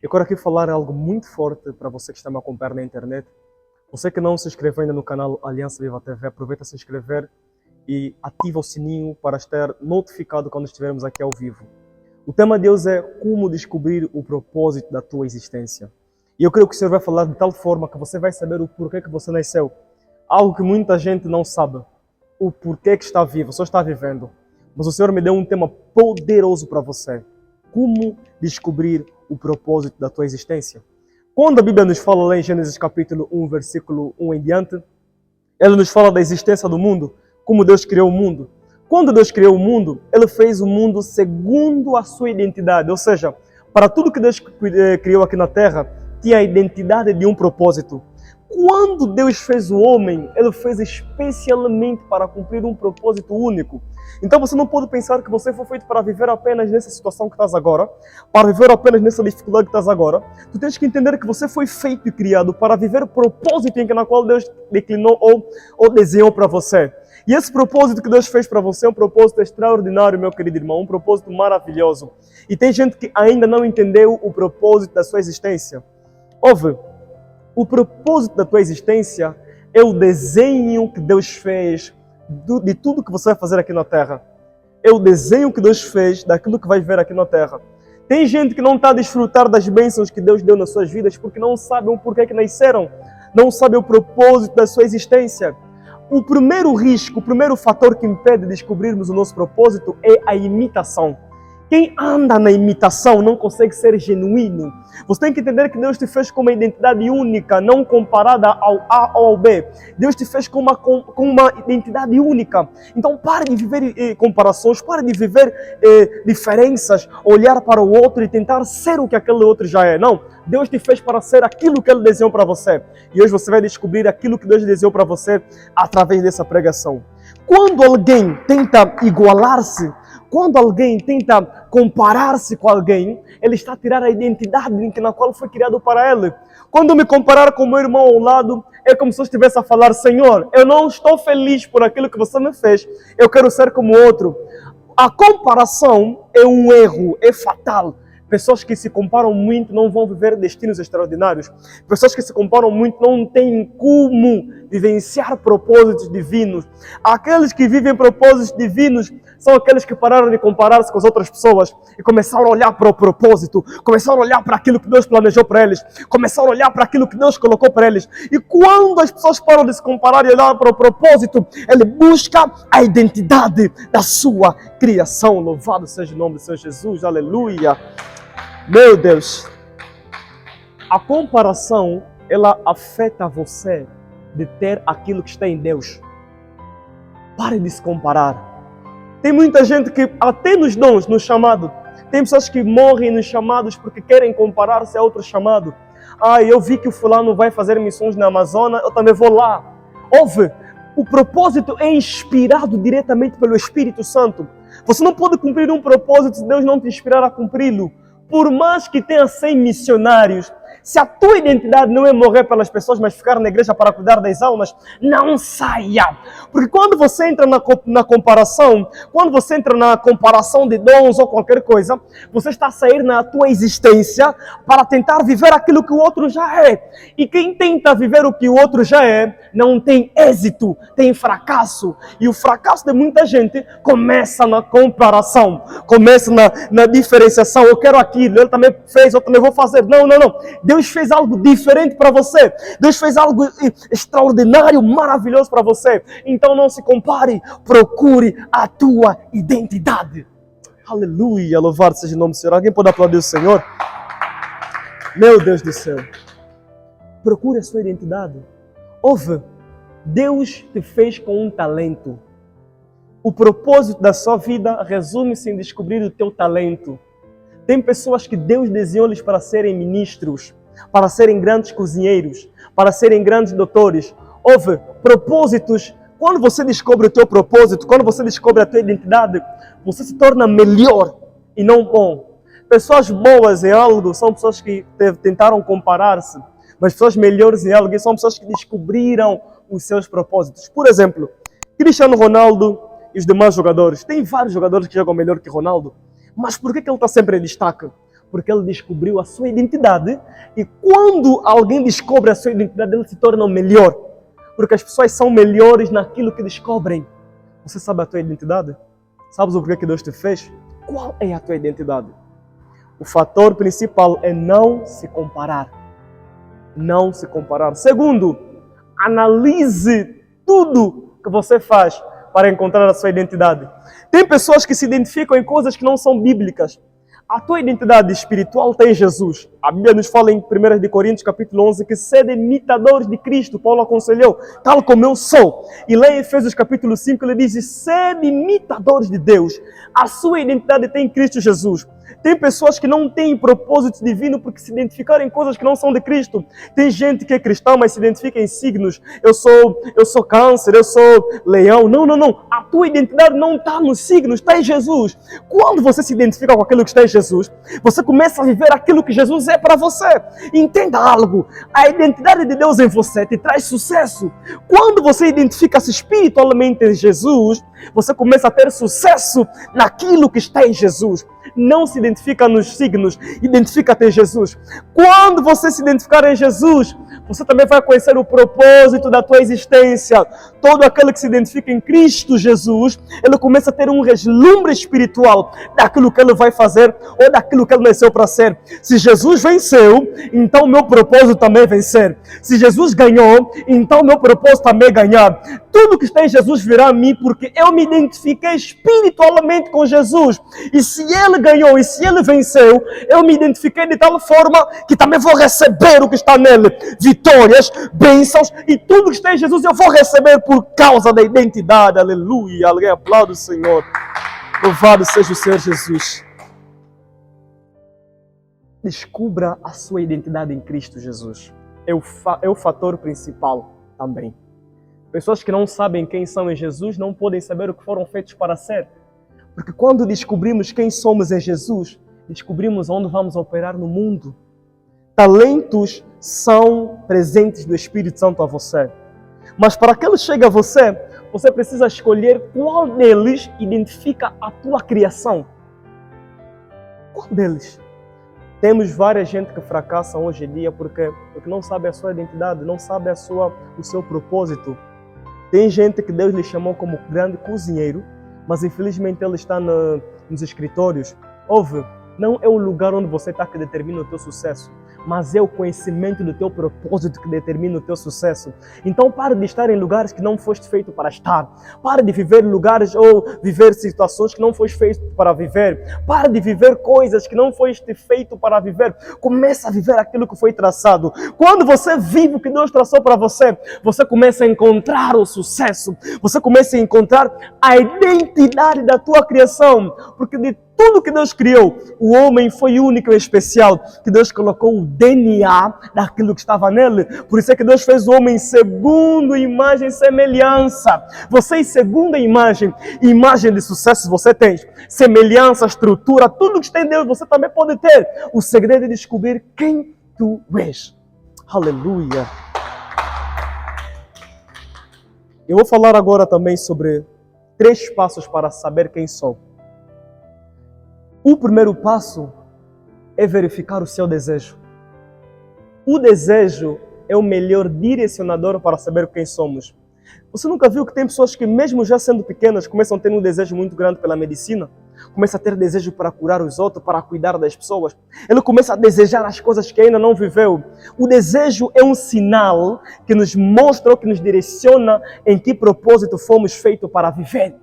Eu quero aqui falar algo muito forte para você que está me acompanhando na internet. Você que não se inscreveu ainda no canal Aliança Viva TV, aproveita a se inscrever e ativa o sininho para estar notificado quando estivermos aqui ao vivo. O tema de hoje é como descobrir o propósito da tua existência. E eu creio que o Senhor vai falar de tal forma que você vai saber o porquê que você nasceu. Algo que muita gente não sabe. O porquê que está vivo, só está vivendo. Mas o Senhor me deu um tema poderoso para você. Como descobrir o propósito da tua existência. Quando a Bíblia nos fala lá em Gênesis capítulo 1, versículo 1 em diante, ela nos fala da existência do mundo, como Deus criou o mundo. Quando Deus criou o mundo, Ele fez o mundo segundo a sua identidade. Ou seja, para tudo que Deus criou aqui na Terra, tinha a identidade de um propósito. Quando Deus fez o homem, Ele fez especialmente para cumprir um propósito único. Então você não pode pensar que você foi feito para viver apenas nessa situação que estás agora, para viver apenas nessa dificuldade que estás agora. Tu tens que entender que você foi feito e criado para viver o propósito na qual Deus declinou ou desenhou para você. E esse propósito que Deus fez para você é um propósito extraordinário, meu querido irmão, um propósito maravilhoso. E tem gente que ainda não entendeu o propósito da sua existência. Ouve, o propósito da tua existência é o desenho que Deus fez de tudo que você vai fazer aqui na Terra. É o desenho que Deus fez daquilo que vai ver aqui na Terra. Tem gente que não está a desfrutar das bênçãos que Deus deu nas suas vidas porque não sabem o porquê que nasceram, não sabem o propósito da sua existência. O primeiro risco, o primeiro fator que impede de descobrirmos o nosso propósito é a imitação. Quem anda na imitação não consegue ser genuíno. Você tem que entender que Deus te fez com uma identidade única, não comparada ao A ou ao B. Deus te fez com uma identidade única. Então pare de viver comparações, pare de viver diferenças, olhar para o outro e tentar ser o que aquele outro já é. Não, Deus te fez para ser aquilo que Ele desenhou para você. E hoje você vai descobrir aquilo que Deus desenhou para você através dessa pregação. Quando alguém tenta igualar-se, quando alguém tenta comparar-se com alguém, ele está a tirar a identidade na qual foi criado para ele. Quando eu me comparar com o meu irmão ao lado, é como se eu estivesse a falar: Senhor, eu não estou feliz por aquilo que você me fez, eu quero ser como outro. A comparação é um erro, é fatal. Pessoas que se comparam muito não vão viver destinos extraordinários. Pessoas que se comparam muito não têm como vivenciar propósitos divinos. Aqueles que vivem propósitos divinos são aqueles que pararam de comparar-se com as outras pessoas e começaram a olhar para o propósito, começaram a olhar para aquilo que Deus planejou para eles, começaram a olhar para aquilo que Deus colocou para eles. E quando as pessoas param de se comparar e olhar para o propósito, ele busca a identidade da sua criação. Louvado seja o nome do Senhor Jesus, aleluia. Meu Deus, a comparação, ela afeta você de ter aquilo que está em Deus. Pare de se comparar. Tem muita gente que até nos dons, no chamado, tem pessoas que morrem nos chamados porque querem comparar-se a outro chamado. Eu vi que o fulano vai fazer missões na Amazônia, eu também vou lá. Ouve, o propósito é inspirado diretamente pelo Espírito Santo. Você não pode cumprir um propósito se Deus não te inspirar a cumpri-lo. Por mais que tenha 100 missionários, se a tua identidade não é morrer pelas pessoas, mas ficar na igreja para cuidar das almas, não saia. Porque quando você entra na comparação, quando você entra na comparação de dons ou qualquer coisa, você está a sair na tua existência para tentar viver aquilo que o outro já é. E quem tenta viver o que o outro já é, não tem êxito, tem fracasso. E o fracasso de muita gente começa na comparação, começa na diferenciação. Eu quero aquilo, ele também fez, eu também vou fazer. Não. Deus fez algo diferente para você. Deus fez algo extraordinário, maravilhoso para você. Então não se compare, procure a tua identidade. Aleluia, louvado seja o nome do Senhor. Alguém pode aplaudir o Senhor? Meu Deus do céu. Procure a sua identidade. Ouve, Deus te fez com um talento. O propósito da sua vida resume-se em descobrir o teu talento. Tem pessoas que Deus desenhou-lhes para serem ministros, para serem grandes cozinheiros, para serem grandes doutores. Houve propósitos. Quando você descobre o teu propósito, quando você descobre a tua identidade, você se torna melhor e não bom. Pessoas boas em algo são pessoas que tentaram comparar-se, mas pessoas melhores em algo são pessoas que descobriram os seus propósitos. Por exemplo, Cristiano Ronaldo e os demais jogadores. Tem vários jogadores que jogam melhor que Ronaldo, mas por que ele está sempre em destaque? Porque ele descobriu a sua identidade. E quando alguém descobre a sua identidade, ele se torna o melhor. Porque as pessoas são melhores naquilo que descobrem. Você sabe a tua identidade? Sabes o porquê que Deus te fez? Qual é a tua identidade? O fator principal é não se comparar. Não se comparar. Segundo, analise tudo que você faz para encontrar a sua identidade. Tem pessoas que se identificam em coisas que não são bíblicas. A tua identidade espiritual está em Jesus. A Bíblia nos fala em 1 Coríntios capítulo 11 que sede imitadores de Cristo. Paulo aconselhou, tal como eu sou. E lá em Efésios capítulo 5 ele diz, sede imitadores de Deus. A sua identidade está em Cristo Jesus. Tem pessoas que não têm propósito divino porque se identificaram em coisas que não são de Cristo. Tem gente que é cristã, mas se identifica em signos. Eu sou câncer, eu sou leão. Não. A tua identidade não está nos signos, está em Jesus. Quando você se identifica com aquilo que está em Jesus, você começa a viver aquilo que Jesus é para você. Entenda algo. A identidade de Deus em você te traz sucesso. Quando você identifica-se espiritualmente em Jesus, você começa a ter sucesso naquilo que está em Jesus. Não se identifica nos signos, identifica-te em Jesus. Quando você se identificar em Jesus, você também vai conhecer o propósito da tua existência. Todo aquele que se identifica em Cristo Jesus, ele começa a ter um vislumbre espiritual daquilo que ele vai fazer ou daquilo que ele nasceu para ser. Se Jesus venceu, então o meu propósito também é vencer. Se Jesus ganhou, então o meu propósito também é ganhar. Tudo que está em Jesus virá a mim porque eu me identifiquei espiritualmente com Jesus. E se ele ganhou e se ele venceu, eu me identifiquei de tal forma que também vou receber o que está nele. Vitórias, bênçãos e tudo que está em Jesus eu vou receber por causa da identidade. Aleluia. Alguém aplaude o Senhor. Louvado seja o Senhor Jesus. Descubra a sua identidade em Cristo Jesus. É o fator principal também. Pessoas que não sabem quem são em Jesus não podem saber o que foram feitos para ser. Porque quando descobrimos quem somos em Jesus, descobrimos onde vamos operar no mundo. Talentos são presentes do Espírito Santo a você. Mas para que ele chegue a você, você precisa escolher qual deles identifica a tua criação. Qual deles? Temos várias gente que fracassam hoje em dia porque não sabe a sua identidade, não sabe o seu propósito. Tem gente que Deus lhe chamou como grande cozinheiro, mas infelizmente ele está nos escritórios. Não é o lugar onde você está que determina o teu sucesso, mas é o conhecimento do teu propósito que determina o teu sucesso. Então pare de estar em lugares que não foste feito para estar. Pare de viver lugares ou viver situações que não foste feito para viver. Pare de viver coisas que não foste feito para viver. Comece a viver aquilo que foi traçado. Quando você vive o que Deus traçou para você, você começa a encontrar o sucesso. Você começa a encontrar a identidade da tua criação. Porque de tudo que Deus criou, o homem foi único e especial, que Deus colocou o DNA daquilo que estava nele. Por isso é que Deus fez o homem segundo imagem e semelhança. Você em segunda imagem de sucesso você tem. Semelhança, estrutura, tudo que está em Deus você também pode ter. O segredo é descobrir quem tu és. Aleluia. Eu vou falar agora também sobre 3 passos para saber quem sou. O primeiro passo é verificar o seu desejo. O desejo é o melhor direcionador para saber quem somos. Você nunca viu que tem pessoas que mesmo já sendo pequenas começam a ter um desejo muito grande pela medicina? Começa a ter desejo para curar os outros, para cuidar das pessoas. Ele começa a desejar as coisas que ainda não viveu. O desejo é um sinal que nos mostra ou que nos direciona em que propósito fomos feitos para viver.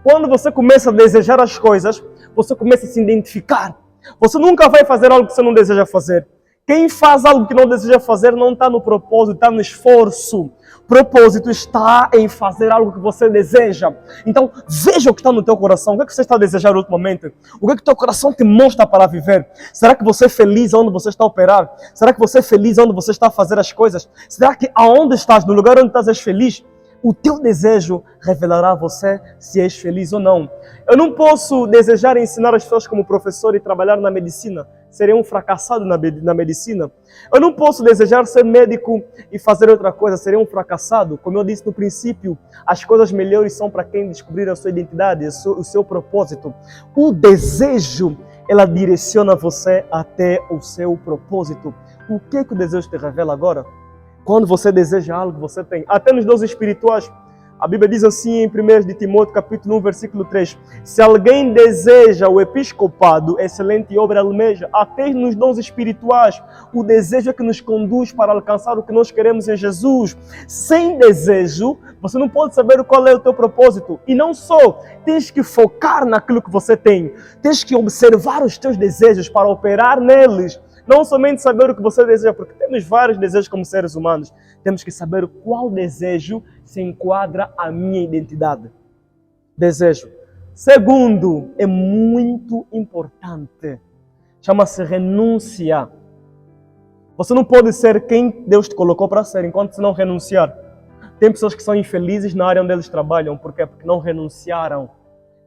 Quando você começa a desejar as coisas, você começa a se identificar. Você nunca vai fazer algo que você não deseja fazer. Quem faz algo que não deseja fazer não está no propósito, está no esforço. O propósito está em fazer algo que você deseja. Então, veja o que está no teu coração. O que é que você está a desejar ultimamente? O que é que o teu coração te mostra para viver? Será que você é feliz onde você está a operar? Será que você é feliz onde você está a fazer as coisas? Será que aonde estás, no lugar onde estás, és feliz? O teu desejo revelará a você se és feliz ou não. Eu não posso desejar ensinar as pessoas como professor e trabalhar na medicina. Serei um fracassado na medicina. Eu não posso desejar ser médico e fazer outra coisa. Serei um fracassado. Como eu disse no princípio, as coisas melhores são para quem descobrir a sua identidade, o seu propósito. O desejo ela direciona você até o seu propósito. O que o desejo te revela agora? Quando você deseja algo, você tem. Até nos dons espirituais, a Bíblia diz assim em 1 de Timóteo, capítulo 1, versículo 3. Se alguém deseja o episcopado, excelente obra almeja. Até nos dons espirituais, o desejo é que nos conduz para alcançar o que nós queremos em Jesus. Sem desejo, você não pode saber qual é o teu propósito. E não só, tens que focar naquilo que você tem. Tens que observar os teus desejos para operar neles. Não somente saber o que você deseja, porque temos vários desejos como seres humanos. Temos que saber qual desejo se enquadra à minha identidade. Desejo. Segundo, é muito importante. Chama-se renúncia. Você não pode ser quem Deus te colocou para ser enquanto você não renunciar. Tem pessoas que são infelizes na área onde eles trabalham. Por quê? Porque não renunciaram.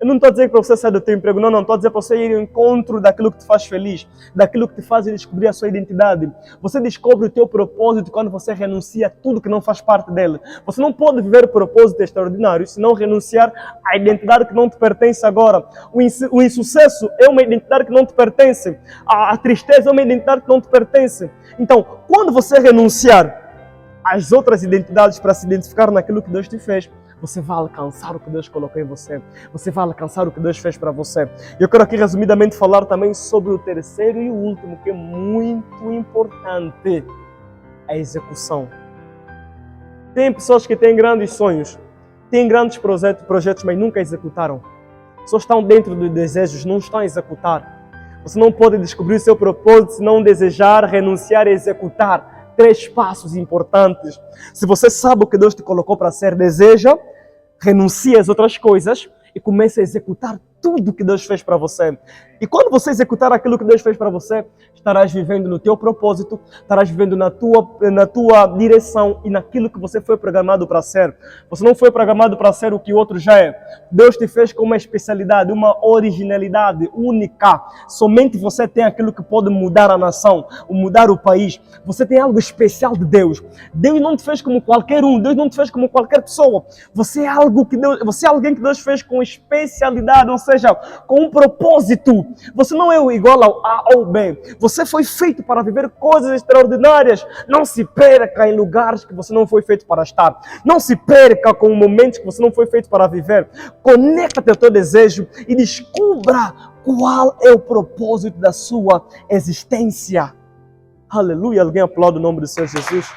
Eu não estou a dizer para você sair do teu emprego, não. Estou a dizer para você ir ao encontro daquilo que te faz feliz, daquilo que te faz descobrir a sua identidade. Você descobre o teu propósito quando você renuncia a tudo que não faz parte dele. Você não pode viver propósito extraordinário se não renunciar à identidade que não te pertence agora. O insucesso é uma identidade que não te pertence. A tristeza é uma identidade que não te pertence. Então, quando você renunciar às outras identidades para se identificar naquilo que Deus te fez, você vai alcançar o que Deus colocou em você. Você vai alcançar o que Deus fez para você. Eu quero aqui resumidamente falar também sobre o terceiro e o último, que é muito importante. A execução. Tem pessoas que têm grandes sonhos, têm grandes projetos, mas nunca executaram. Só estão dentro dos desejos, não estão a executar. Você não pode descobrir o seu propósito se não desejar, renunciar e executar. 3 passos importantes. Se você sabe o que Deus te colocou para ser, deseja, renuncia às outras coisas e comece a executar tudo que Deus fez para você. E quando você executar aquilo que Deus fez para você, estarás vivendo no teu propósito, estarás vivendo na tua direção e naquilo que você foi programado para ser. Você não foi programado para ser o que o outro já é. Deus te fez com uma especialidade, uma originalidade única. Somente você tem aquilo que pode mudar a nação, mudar o país. Você tem algo especial de Deus. Deus não te fez como qualquer um, Deus não te fez como qualquer pessoa. Você é alguém que Deus fez com especialidade, ou seja, com um propósito. Você não é igual ao A ou B. Você foi feito para viver coisas extraordinárias. Não se perca em lugares que você não foi feito para estar. Não se perca com momentos que você não foi feito para viver. Conecta-te ao teu desejo e descubra qual é o propósito da sua existência. Aleluia. Alguém aplaude o nome do Senhor Jesus.